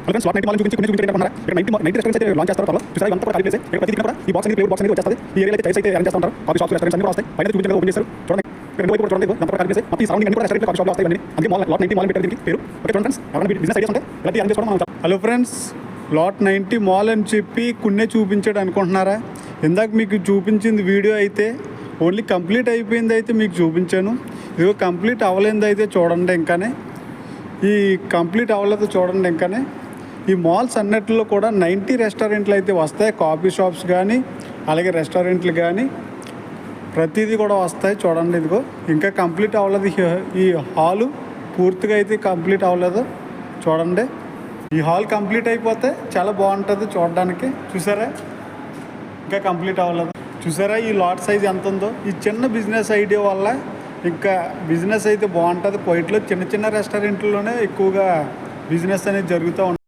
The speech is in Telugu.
ఫ్రెండ్స్ లాట్ 90 మాల్ చూపించి కొన్ని చూపించారు ఇక్కడ 90 రెస్టారెంట్స్ అయితే లాంచ్ చేస్తారు త్వరలో. చూసారా ఇదంతా కూడా ఖాళీ ప్లేస్. ఇక్కడ ప్రతి కూడా ఈ బాక్స్ అనేది ఫ్లేవర్ బాక్స్ అనేది వచ్చేస్తుంది. ఈ ఏరియాలో అయితే చైర్స్ అయితే అరేంజ్ చేస్తూ ఉంటారు. కాఫీ షాప్స్ రెస్టారెంట్స్ అన్ని కూడా వస్తాయి. పైన చూపించారు ఓపెన్ చేస్తారు. చూడండి రెండు వైపు కూడా చూడండి ఇదంతా కూడా ఖాళీ ప్లేస్. మొత్తం ఈ సరౌండింగ్ అన్ని కూడా రెస్టారెంట్ కాఫీ షాప్లు వస్తాయి. ఇవన్నీ అందుకే మాల్ లాట్ 90 మాల్ పెట్టారు దీనికి పేరు. ఓకే చూడండి ఫ్రెండ్స్ ఎవరైనా బిజినెస్ ఐడియాస్ ఉంటే ఇలాంటి అరేంజ్ చేసుకోవడం మనం. హలో ఫ్రెండ్స్, లాట్ 90 మాల్ అని చెప్పి కొన్నే చూపించాడు అనుకుంటున్నారా? ఇందాక మీకు చూపించింది వీడియో అయితే ఓన్లీ కంప్లీట్ అయిపోయింది అయితే మీకు చూపించాను. ఇదిగో కంప్లీట్ అవ్వలేనిది అయితే చూడండి. ఇంకానే ఈ కంప్లీట్ అవ్వలేదు చూడండి. ఇంకానే ఈ మాల్స్ అన్నిటిలో కూడా 90 రెస్టారెంట్లు అయితే వస్తాయి. కాఫీ షాప్స్ కానీ అలాగే రెస్టారెంట్లు కానీ ప్రతిదీ కూడా వస్తాయి. చూడండి ఇదిగో ఇంకా కంప్లీట్ అవ్వలేదు. ఈ హాలు పూర్తిగా అయితే కంప్లీట్ అవ్వలేదు. చూడండి ఈ హాల్ కంప్లీట్ అయిపోతే చాలా బాగుంటుంది చూడడానికి. చూసారా ఇంకా కంప్లీట్ అవ్వలేదు. చూసారా ఈ లాట్ సైజ్ ఎంత ఉందో. ఈ చిన్న బిజినెస్ ఐడియా వల్ల ఇంకా బిజినెస్ అయితే బాగుంటుంది. కోయిట్లో చిన్న చిన్న రెస్టారెంట్లోనే ఎక్కువగా బిజినెస్ అనేది జరుగుతూ ఉంటుంది.